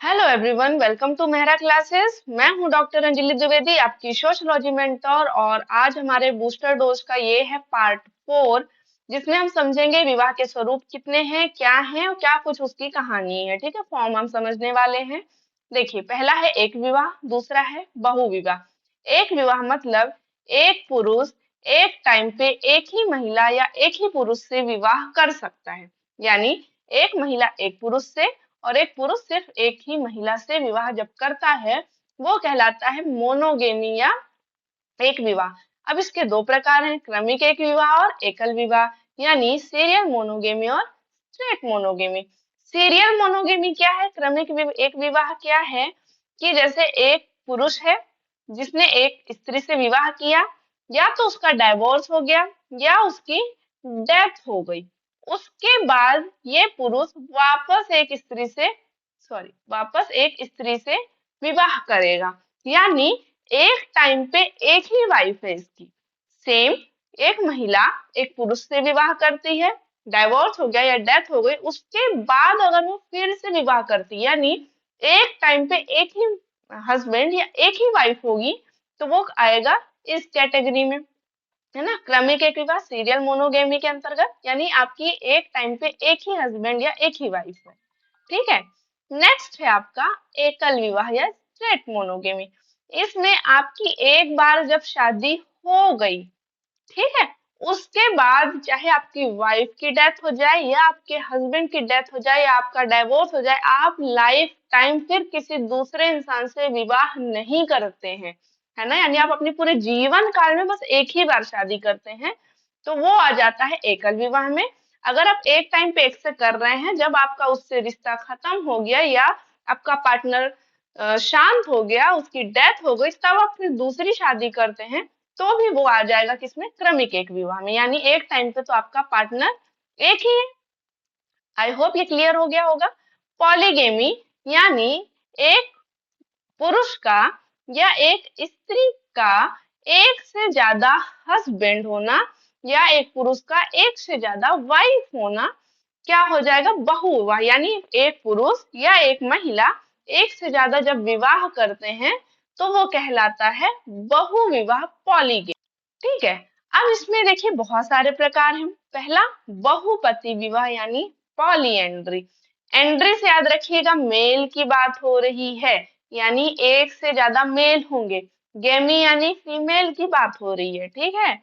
Hello everyone, welcome to Mehra classes. मैं हूं doctor Anjali Dwivedi, आपकी सोशियोलॉजी मेंटर। और आज हमारे बूस्टर डोज का ये है पार्ट 4, जिसमें हम समझेंगे विवाह के स्वरूप कितने हैं, क्या हैं और क्या कुछ उसकी कहानी है। ठीक है, फॉर्म हम समझने वाले हैं। देखिए, पहला है एक विवाह, दूसरा है बहु विवाह। एक विवाह मतलब एक पुरुष एक टाइम पे एक ही महिला या एक ही पुरुष से विवाह कर सकता है। यानी एक महिला एक पुरुष से और एक पुरुष सिर्फ एक ही महिला से विवाह जब करता है, वो कहलाता है मोनोगेमी या एक विवाह। अब इसके दो प्रकार हैं, क्रमिक एक विवाह और एकल विवाह, यानी सीरियल मोनोगेमी और स्ट्रेट मोनोगेमी। सीरियल मोनोगेमी क्या है, एक विवाह क्या है कि जैसे एक पुरुष है जिसने एक स्त्री से विवाह किया, या तो उसका डाइवोर्स हो गया या उसकी डेथ हो गई। उसके बाद ये पुरुष वापस एक स्त्री से विवाह करेगा। यानी एक टाइम पे एक ही वाइफ है इसकी। सेम एक महिला एक पुरुष से विवाह करती है, डाइवोर्स हो गया या डेथ हो गई, उसके बाद अगर वो फिर से विवाह करती है, यानी एक टाइम पे एक ही हस्बैंड या एक ही वाइफ होगी, तो वो आएगा इस कैटेगरी में, है ना। क्रमिक एक विवाह सीरियल मोनोगेमी के अंतर्गत, यानी आपकी एक टाइम पे एक ही हस्बैंड या एक ही वाइफ है। ठीक है। नेक्स्ट है आपका एकल विवाह या स्ट्रेट मोनोगेमी। इसमें आपकी एक बार जब शादी हो गई, ठीक है, उसके बाद चाहे आपकी वाइफ की डेथ हो जाए या आपके हस्बैंड की डेथ हो जाए या आपका डाइवोर्स हो जाए, आप लाइफ टाइम फिर किसी दूसरे इंसान से विवाह नहीं करते हैं, है ना। यानी आप अपने पूरे जीवन काल में बस एक ही बार शादी करते हैं, तो वो आ जाता है एकल विवाह में। अगर आप एक टाइम पे एक से कर रहे हैं, जब आपका उससे रिश्ता खत्म हो गया या आपका पार्टनर शांत हो गया, उसकी डेथ हो गई, तब आप फिर दूसरी शादी करते हैं, तो भी वो आ जाएगा किसमें, क्रमिक एक विवाह में। यानी एक टाइम पे तो आपका पार्टनर एक ही है। आई होप ये क्लियर हो गया होगा। पॉलीगेमी यानी एक पुरुष का या एक स्त्री का एक से ज्यादा हस्बैंड होना, या एक पुरुष का एक से ज्यादा वाइफ होना, क्या हो जाएगा, बहुविवाह। यानी एक पुरुष या एक महिला एक से ज्यादा जब विवाह करते हैं, तो वो कहलाता है बहुविवाह, पॉलीगेमी। ठीक है। अब इसमें देखिए बहुत सारे प्रकार हैं। पहला बहुपति विवाह यानी पॉलीएंड्री। एंड्री से याद रखिएगा मेल की बात हो रही है, यानी एक से ज्यादा मेल होंगे। गेमी यानी फीमेल की बात हो रही है। ठीक है।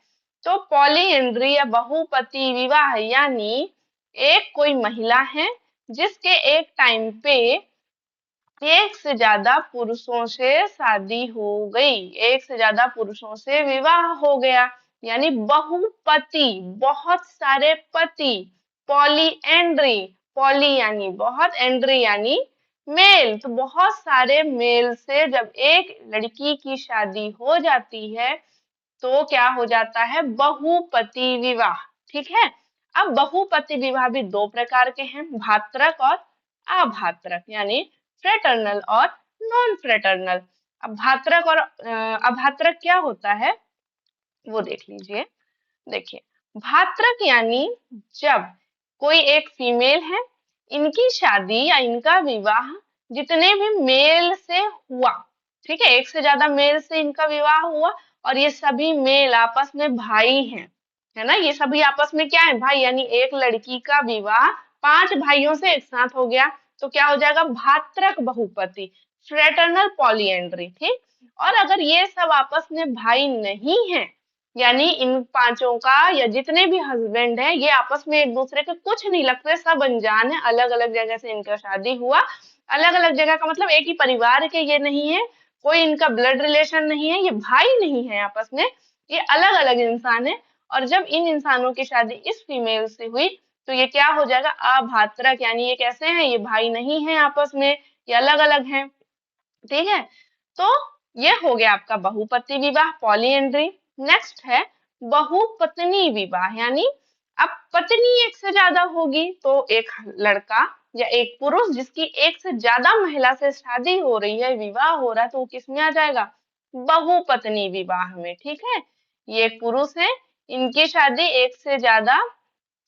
तो पॉलीएंड्री या बहुपति विवाह यानी एक कोई महिला है जिसके एक टाइम पे एक से ज्यादा पुरुषों से शादी हो गई, एक से ज्यादा पुरुषों से विवाह हो गया, यानी बहुपति, बहुत सारे पति। पॉलीएंड्री, पॉली यानी बहुत, एंड्री यानी मेल, तो बहुत सारे मेल से जब एक लड़की की शादी हो जाती है, तो क्या हो जाता है, बहुपति विवाह। ठीक है। अब बहुपति विवाह भी दो प्रकार के हैं, भात्रक और अभात्रक, यानी फ्रेटर्नल और नॉन फ्रेटर्नल। अब भात्रक और अभात्रक क्या होता है, वो देख लीजिए। देखिए, भात्रक यानी जब कोई एक फीमेल है, इनकी शादी या इनका विवाह जितने भी मेल से हुआ, ठीक है, एक से ज्यादा मेल से इनका विवाह हुआ, और ये सभी मेल आपस में भाई हैं, है ना, ये सभी आपस में क्या है, भाई। यानी एक लड़की का विवाह 5 भाइयों से एक साथ हो गया, तो क्या हो जाएगा, भात्रक बहुपति, फ्रेटर्नल पॉलीएंड्री। ठीक। और अगर ये सब आपस में भाई नहीं है, यानी इन पांचों का या जितने भी हस्बैंड है, ये आपस में एक दूसरे के कुछ नहीं लगते, सब अनजान है, अलग अलग जगह से इनका शादी हुआ, अलग अलग जगह का मतलब एक ही परिवार के ये नहीं है, कोई इनका ब्लड रिलेशन नहीं है, ये भाई नहीं है आपस में, ये अलग अलग इंसान है। और जब इन इंसानों की शादी इस फीमेल से हुई, तो ये क्या हो जाएगा, अभात्रक, यानी ये कैसे हैं, ये भाई नहीं है आपस में, ये अलग अलग हैं। ठीक है। तो ये हो गया आपका बहुपति विवाह, पॉलीएंड्री। नेक्स्ट है बहुपत्नी विवाह, यानी अब पत्नी एक से ज्यादा होगी, तो एक लड़का या एक पुरुष जिसकी एक से ज्यादा महिला से शादी हो रही है, विवाह हो रहा है, तो वो किस में आ जाएगा, बहुपत्नी विवाह में। ठीक है। ये एक पुरुष है, इनकी शादी एक से ज्यादा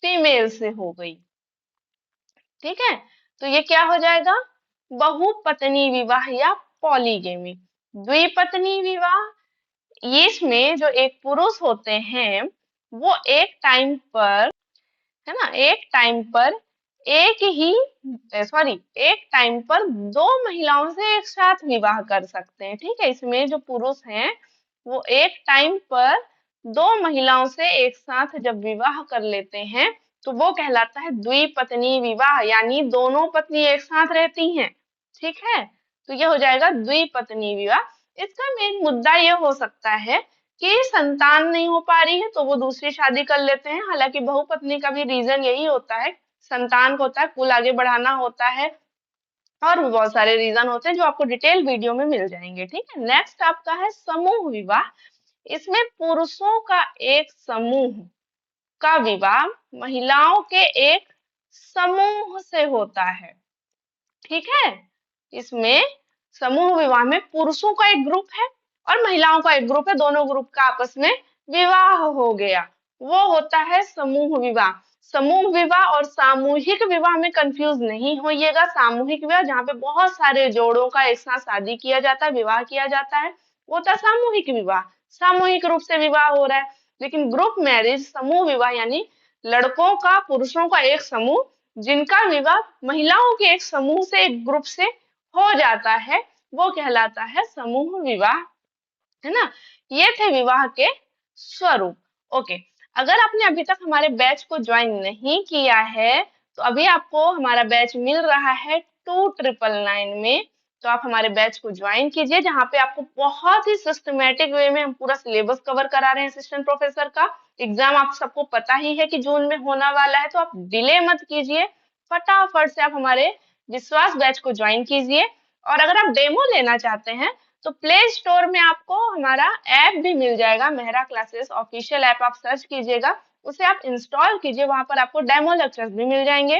फीमेल से हो गई। ठीक है। तो ये क्या हो जाएगा, बहुपत्नी विवाह या पॉलीगेमी। द्विपत्नी विवाह, ये इसमें जो एक पुरुष होते हैं वो एक टाइम पर, है ना, एक टाइम पर एक ही, सॉरी, एक टाइम पर दो महिलाओं से एक साथ विवाह कर सकते हैं। ठीक है, इसमें जो पुरुष हैं वो एक टाइम पर दो महिलाओं से एक साथ जब विवाह कर लेते हैं तो वो कहलाता है द्विपत्नी विवाह, यानी दोनों पत्नी एक साथ रहती हैं। ठीक है, तो ये हो जाएगा द्विपत्नी विवाह। इसका मेन मुद्दा ये हो सकता है कि संतान नहीं हो पा रही है तो वो दूसरी शादी कर लेते हैं। हालांकि बहुपत्नी का भी रीजन यही होता है, संतान को होता है, कुल आगे बढ़ाना होता है, और भी बहुत सारे रीजन होते हैं जो आपको डिटेल वीडियो में मिल जाएंगे। ठीक है, नेक्स्ट आपका है समूह विवाह। इसमें पुरुषों का एक समूह का विवाह महिलाओं के एक समूह से होता है। ठीक है, इसमें समूह विवाह में पुरुषों का एक ग्रुप है और महिलाओं का एक ग्रुप है, दोनों ग्रुप का आपस में विवाह हो गया, वो होता है समूह विवाह। समूह विवाह और सामूहिक विवाह में कंफ्यूज नहीं होइएगा। सामूहिक विवाह जहाँ पे बहुत सारे जोड़ों का एक साथ शादी किया जाता है, विवाह किया जाता है, वो होता है सामूहिक विवाह, सामूहिक रूप से विवाह हो रहा है। लेकिन ग्रुप मैरिज, समूह विवाह यानी लड़कों का, पुरुषों का एक समूह जिनका विवाह महिलाओं के एक समूह से, एक ग्रुप से हो जाता है, वो कहलाता है समूह विवाह, है ना। ये थे विवाह के स्वरूप। ओके, अगर आपने अभी तक हमारे बैच को ज्वाइन नहीं किया है तो अभी आपको हमारा बैच मिल रहा है 2999 में, तो आप हमारे बैच को ज्वाइन कीजिए जहाँ पे आपको बहुत ही सिस्टमेटिक वे में हम पूरा सिलेबस कवर करा रहे हैं। असिस्टेंट प्रोफेसर का एग्जाम आप सबको पता ही है कि जून में होने वाला है, तो आप डिले मत कीजिए, फटाफट से आप हमारे विश्वास बैच को ज्वाइन कीजिए। और अगर आप डेमो लेना चाहते हैं तो प्ले स्टोर में आपको हमारा ऐप भी मिल जाएगा, मेहरा क्लासेस ऑफिशियल ऐप आप सर्च कीजिएगा, उसे आप इंस्टॉल कीजिए, वहां पर आपको डेमो लेक्चर्स भी मिल जाएंगे।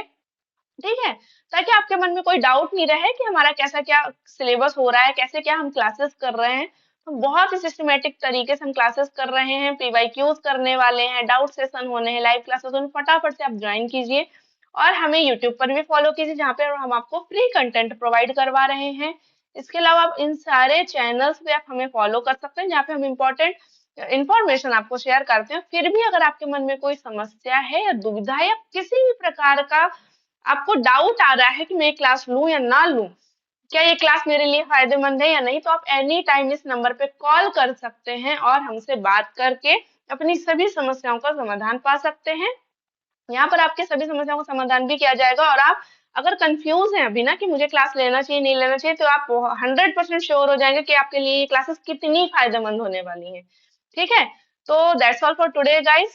ठीक है, ताकि आपके मन में कोई डाउट नहीं रहे कि हमारा कैसा क्या सिलेबस हो रहा है, कैसे क्या हम क्लासेस कर रहे हैं। तो बहुत ही सिस्टमेटिक तरीके से हम क्लासेस कर रहे हैं, पीवाईक्यूज करने वाले हैं, डाउट सेशन होने हैं, लाइव क्लासेस होने, फटाफट से आप ज्वाइन कीजिए। और हमें यूट्यूब पर भी फॉलो कीजिए जहाँ पे हम आपको फ्री कंटेंट प्रोवाइड करवा रहे हैं। इसके अलावा आप इन सारे चैनल्स पे आप हमें फॉलो कर सकते हैं जहाँ पे हम इम्पोर्टेंट इंफॉर्मेशन आपको शेयर करते हैं। फिर भी अगर आपके मन में कोई समस्या है या दुविधा या किसी भी प्रकार का आपको डाउट आ रहा है कि मैं क्लास लूं या ना लूं, क्या ये क्लास मेरे लिए फायदेमंद है या नहीं, तो आप एनी टाइम इस नंबर पे कॉल कर सकते हैं और हमसे बात करके अपनी सभी समस्याओं का समाधान पा सकते हैं। यहाँ पर आपके सभी समस्याओं का समाधान भी किया जाएगा। और आप अगर कंफ्यूज हैं अभी ना कि मुझे क्लास लेना चाहिए नहीं लेना चाहिए, तो आप 100% श्योर हो जाएंगे कि आपके लिए ये क्लासेस कितनी फायदेमंद होने वाली हैं। ठीक है, तो that's all for today guys.